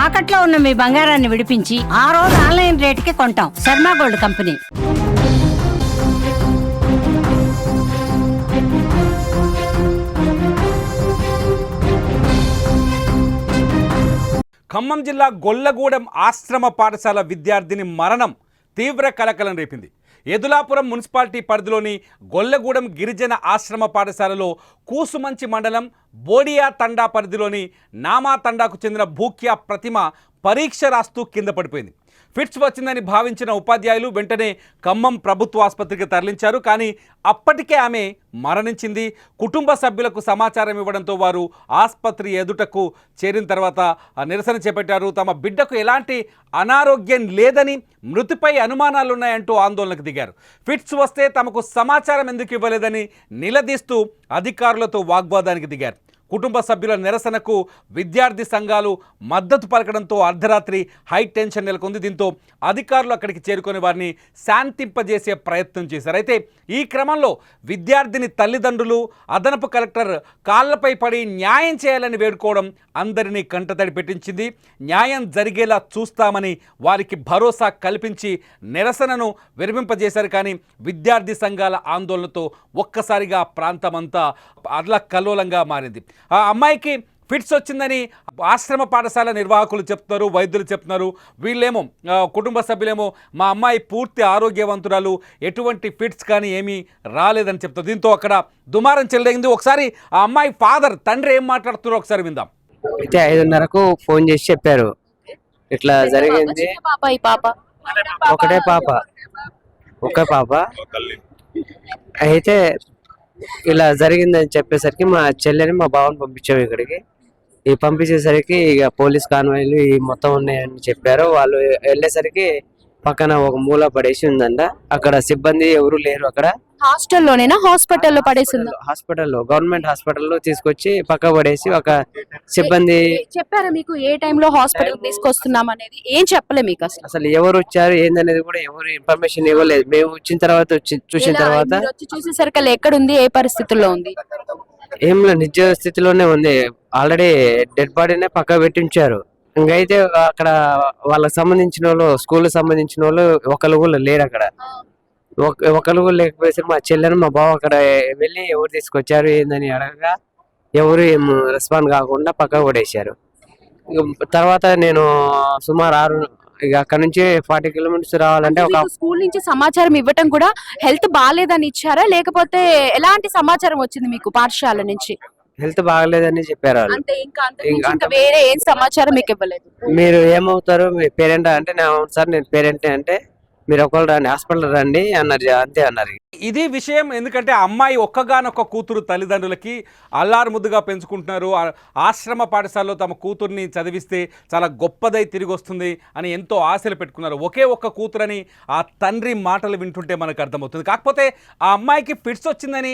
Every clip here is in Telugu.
తాకట్లో ఉన్న మీ బంగారాన్ని విడిపించి ఆ రోజు ఆన్లైన్ రేటుకి కొంటాం. Sharma gold company. ఖమ్మం జిల్లా గొల్లగూడెం ఆశ్రమ పాఠశాల విద్యార్థిని మరణం తీవ్ర కలకలం రేపింది. ఎదులాపురం మున్సిపాలిటీ పరిధిలోని గొల్లగూడెం గిరిజన ఆశ్రమ పాఠశాలలో కూసుమంచి మండలం బోడియా తండా పరిధిలోని నామా తండాకు చెందిన భూక్యా ప్రతిమ పరీక్ష రాస్తూ కింద పడిపోయింది. ఫిట్స్ వచ్చిందని భావించిన ఉపాధ్యాయులు వెంటనే ఖమ్మం ప్రభుత్వ ఆసుపత్రికి తరలించారు. కానీ అప్పటికే ఆమె మరణించింది. కుటుంబ సభ్యులకు సమాచారం ఇవ్వడంతో వారు ఆసుపత్రి ఎదుటకు చేరిన తర్వాత నిరసన చేపట్టారు. తమ బిడ్డకు ఎలాంటి అనారోగ్యం లేదని, మృతిపై అనుమానాలున్నాయంటూ ఆందోళనకు దిగారు. ఫిట్స్ వస్తే తమకు సమాచారం ఎందుకు ఇవ్వలేదని నిలదీస్తూ అధికారులతో వాగ్వాదానికి దిగారు. కుటుంబ సభ్యుల నిరసనకు విద్యార్థి సంఘాలు మద్దతు పలకడంతో అర్ధరాత్రి హై టెన్షన్ నెలకొంది. దీంతో అధికారులు అక్కడికి చేరుకొని వారిని శాంతింపజేసే ప్రయత్నం చేశారు. అయితే ఈ క్రమంలో విద్యార్థిని తల్లిదండ్రులు అదనపు కలెక్టర్ కాళ్లపై పడి న్యాయం చేయాలని వేడుకోవడం అందరినీ కంటతడి పెట్టించింది. న్యాయం జరిగేలా చూస్తామని వారికి భరోసా కల్పించి నిరసనను విరమింపజేశారు. కానీ విద్యార్థి సంఘాల ఆందోళనతో ఒక్కసారిగా ప్రాంతమంతా అల్లకల్లోలంగా మారింది. ఆ అమ్మాయికి ఫిట్స్ వచ్చిందని ఆశ్రమ పాఠశాల నిర్వాహకులు చెప్తున్నారు, వైద్యులు చెప్తున్నారు. వీళ్ళేమో కుటుంబ సభ్యులేమో మా అమ్మాయి పూర్తి ఆరోగ్యవంతురాలు, ఎటువంటి ఫిట్స్ కానీ ఏమీ రాలేదని చెప్తారు. దీంతో అక్కడ దుమారం చెలరేగింది. ఒకసారి ఆ అమ్మాయి ఫాదర్, తండ్రి ఏం మాట్లాడుతున్నారో ఒకసారి విందాం. అయితే 5:30కు ఫోన్ చేసి చెప్పారు, ఇట్లా జరిగింది. ఒకటే పాప, ఒక్క పాప. అయితే ఇలా జరిగిందని చెప్పేసరికి మా చెల్లెని మా బావని పంపించాము ఇక్కడికి. పంపించేసరికి ఇక పోలీస్ కాన్వాయ్లు ఈ మొత్తం ఉన్నాయని చెప్పారు. వాళ్ళు వెళ్ళేసరికి పక్కన ఒక మూల పడేసి ఉందంట. అక్కడ సిబ్బంది ఎవరు లేరు. అక్కడ హాస్టల్లోనేనా, హాస్పిటల్లో పడేసింది? హాస్పిటల్లో, గవర్నమెంట్ హాస్పిటల్లో తీసుకొచ్చి పక్క పడేసి ఒక సిబ్బంది. చెప్పారా మీకు ఏ టైంలో హాస్పిటల్ తీసుకొస్తున్నాం అనేది? ఏం చెప్పలే మీకు అసలు ఎవరు వచ్చారు ఏందనేది కూడా ఎవరు ఇన్ఫర్మేషన్ ఇవ్వలేదు. మేము వచ్చిన తర్వాత చూసిన తర్వాత వచ్చి చూసేసరికి ఎక్కడ ఉంది, ఏ పరిస్థితుల్లో ఉంది? ఏం లేదు, నిజ స్థితిలోనే ఉంది. ఆల్రెడీ డెడ్ బాడీనే పక్క పెట్టి ఉంచారు. ఇంకైతే అక్కడ వాళ్ళకి సంబంధించిన వాళ్ళు, స్కూల్ సంబంధించిన వాళ్ళు ఒకళ్ళు కూడా లేరు అక్కడ. ఒకళ్ళు కూడా లేకపోయేసరికి మా చెల్లెని మా బావ అక్కడ వెళ్ళి ఎవరు తీసుకొచ్చారు ఏందని అడగగా ఎవరు ఏం రెస్పాండ్ కాకుండా పక్కకు పడేశారు. తర్వాత నేను సుమారు ఇక అక్కడ నుంచి 40 కిలోమీటర్స్ రావాలంటే ఒక స్కూల్ నుంచి సమాచారం ఇవ్వటం కూడా హెల్త్ బాగాలేదని ఇచ్చారా, లేకపోతే ఎలాంటి సమాచారం వచ్చింది మీకు పాఠశాల నుంచి? హెల్త్ బాగలేదని చెప్పారు వాళ్ళు. ఇంకా వేరే ఏం సమాచారం మీకు ఇవ్వలేదు? మీరు ఏమవుతారు, మీ పేరెంట్ అంటే సార్ నేను పేరెంట్ అంటే మీరు ఒకళ్ళు రండి, హాస్పిటల్ రండి అన్నారు. అంతే అన్నారు. ఇది విషయం. ఎందుకంటే అమ్మాయి ఒక్కగానొక్క కూతురు, తల్లిదండ్రులకి అల్లారు ముద్దుగా పెంచుకుంటున్నారు. ఆశ్రమ పాఠశాలలో తమ కూతుర్ని చదివిస్తే చాలా గొప్పదై తిరిగి వస్తుంది అని ఎంతో ఆశలు పెట్టుకున్నారు. ఒకే ఒక్క కూతురని ఆ తండ్రి మాటలు వింటుంటే మనకు అర్థమవుతుంది. కాకపోతే ఆ అమ్మాయికి ఫిట్స్ వచ్చిందని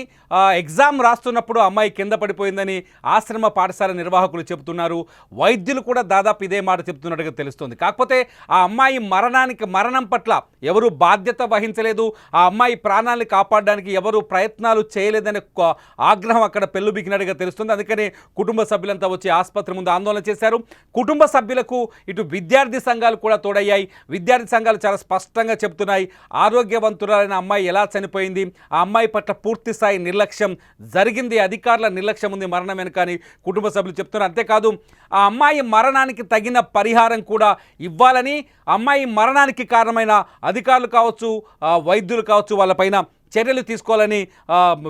ఎగ్జామ్ రాస్తున్నప్పుడు అమ్మాయి కింద పడిపోయిందని ఆశ్రమ పాఠశాల నిర్వాహకులు చెబుతున్నారు. వైద్యులు కూడా దాదాపు ఇదే మాట చెప్తున్నట్టుగా తెలుస్తుంది. కాకపోతే ఆ అమ్మాయి మరణం పట్ల ఎవరు బాధ్యత వహించలేదు, ఆ అమ్మాయి ప్రాణాలను కాపాడడానికి ఎవరు ప్రయత్నాలు చేయలేదనే ఆగ్రహం అక్కడ పెళ్ళుబికినట్టుగా తెలుస్తుంది. అందుకని కుటుంబ సభ్యులంతా వచ్చి ఆసుపత్రి ముందు ఆందోళన చేశారు. కుటుంబ సభ్యులకు ఇటు విద్యార్థి సంఘాలు కూడా తోడయ్యాయి. విద్యార్థి సంఘాలు చాలా స్పష్టంగా చెప్తున్నాయి, ఆరోగ్యవంతురాలైన అమ్మాయి ఎలా చనిపోయింది, ఆ అమ్మాయి పట్ల పూర్తి స్థాయి నిర్లక్ష్యం జరిగింది, అధికారుల నిర్లక్ష్యం ఉంది మరణం వెనుకని కుటుంబ సభ్యులు చెప్తున్నారు. అంతేకాదు ఆ అమ్మాయి మరణానికి తగిన పరిహారం కూడా ఇవ్వాలని, అమ్మాయి మరణానికి కారణమైన అధికారులు కావచ్చు, వైద్యులు కావచ్చు, వాళ్ళపైన చర్యలు తీసుకోవాలని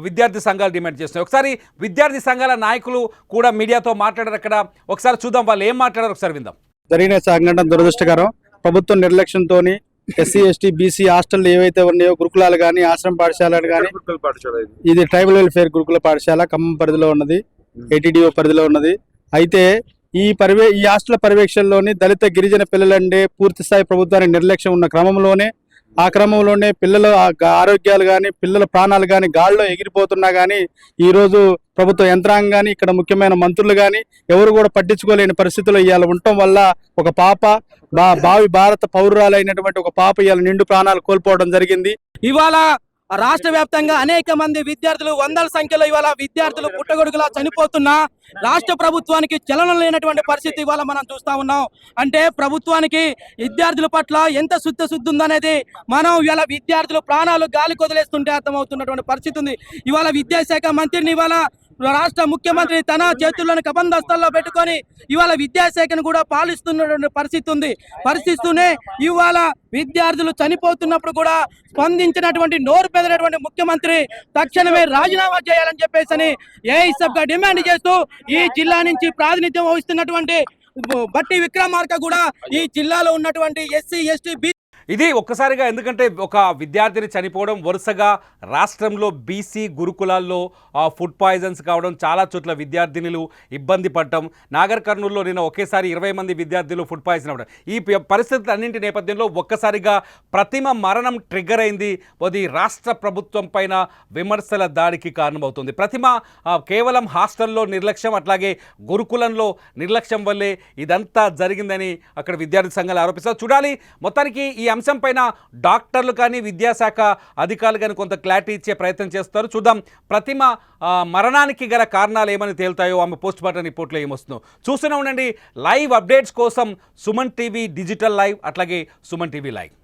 విద్యార్థి సంఘాలు డిమాండ్ చేస్తున్నాయి. ఒకసారి విద్యార్థి సంఘాల నాయకులు కూడా మీడియాతో మాట్లాడారు. అక్కడ ఒకసారి చూద్దాం వాళ్ళు ఏం మాట్లాడారు, ఒకసారి విందాం. జరిగిన సంఘటన దురదృష్టకరం. ప్రభుత్వం నిర్లక్ష్యంతో ఎస్సీ ఎస్టీ బీసీ హాస్టల్ ఏవైతే ఉన్నాయో, గురుకులాలు కానీ ఆశ్రమ పాఠశాలలు కానీ, ఇది ట్రైబల్ వెల్ఫేర్ గురుకుల పాఠశాల ఖమ్మం పరిధిలో ఉన్నది, ఏటీడీఓ పరిధిలో ఉన్నది. అయితే ఈ హాస్టల్ పర్యవేక్షణలోని దళిత గిరిజన పిల్లలండే పూర్తి స్థాయి ప్రభుత్వానికి నిర్లక్ష్యం ఉన్న క్రమంలోనే పిల్లల ఆరోగ్యాలు కానీ, పిల్లల ప్రాణాలు కానీ గాల్లో ఎగిరిపోతున్నా కానీ ఈరోజు ప్రభుత్వ యంత్రాంగం కానీ, ఇక్కడ ముఖ్యమైన మంత్రులు కానీ ఎవరు కూడా పట్టించుకోలేని పరిస్థితుల్లో ఇవాళ ఉండటం వల్ల ఒక పాప, భావి భారత పౌరురాలైనటువంటి ఒక పాప ఇవాళ నిండు ప్రాణాలు కోల్పోవడం జరిగింది. ఇవాళ రాష్ట్ర వ్యాప్తంగా అనేక మంది విద్యార్థులు వందల సంఖ్యలో ఇవాళ విద్యార్థులు పుట్టగొడుగులా చనిపోతున్నా రాష్ట్ర ప్రభుత్వానికి చలనం లేనటువంటి పరిస్థితి ఇవాళ మనం చూస్తా ఉన్నాం. అంటే ప్రభుత్వానికి విద్యార్థుల పట్ల ఎంత శుద్ధి ఉందనేది మనం ఇవాళ విద్యార్థులు ప్రాణాలు గాలి కొదిలేస్తుంటే అర్థమవుతున్నటువంటి పరిస్థితి ఉంది. ఇవాళ విద్యాశాఖ మంత్రిని ఇవాళ రాష్ట్ర ముఖ్యమంత్రి తన చేతుల్లోని కబంధస్థల్లో పెట్టుకొని ఇవాళ విద్యాశాఖను కూడా పాలిస్తున్నటువంటి పరిస్థితి ఉంది. పరిస్థితూనే ఇవాళ విద్యార్థులు చనిపోతున్నప్పుడు కూడా స్పందించినటువంటి నోరు పెదినటువంటి ముఖ్యమంత్రి తక్షణమే రాజీనామా చేయాలని చెప్పేసి ఏఐఎస్ఎఫ్గా డిమాండ్ చేస్తూ ఈ జిల్లా నుంచి ప్రాతినిధ్యం వహిస్తున్నటువంటి బట్టి విక్రమార్క కూడా ఈ జిల్లాలో ఉన్నటువంటి ఎస్సీ ఎస్టీ ఇది ఒక్కసారిగా, ఎందుకంటే ఒక విద్యార్థిని చనిపోవడం, వరుసగా రాష్ట్రంలో బీసీ గురుకులాల్లో ఫుడ్ పాయిజన్స్ కావడం, చాలా చోట్ల విద్యార్థినులు ఇబ్బంది పడటం, నాగర్ కర్నూలులో నిన్న ఒకేసారి 20 మంది విద్యార్థులు ఫుడ్ పాయిజన్ అవ్వడం, ఈ పరిస్థితులన్నింటి నేపథ్యంలో ఒక్కసారిగా ప్రతిమ మరణం ట్రిగ్గర్ అయింది. అది రాష్ట్ర ప్రభుత్వం పైన విమర్శల దాడికి కారణమవుతుంది. ప్రతిమ కేవలం హాస్టల్లో నిర్లక్ష్యం, అట్లాగే గురుకులంలో నిర్లక్ష్యం వల్లే ఇదంతా జరిగిందని అక్కడ విద్యార్థి సంఘాలు ఆరోపిస్తారు. చూడాలి, మొత్తానికి ఈ అంశం పైన డాక్టర్లు కానీ విద్యాశాఖ అధికారులు కానీ కొంత క్లారిటీ ఇచ్చే ప్రయత్నం చేస్తారు. చూద్దాం ప్రతిమ మరణానికి గల కారణాలు ఏమని తేలుతాయో, ఆమె పోస్ట్ మార్టం రిపోర్ట్లో ఏమొస్తుందో. చూస్తూనే ఉండండి లైవ్ అప్డేట్స్ కోసం సుమన్ టీవీ డిజిటల్ లైవ్, అట్లాగే సుమన్ టీవీ లైవ్.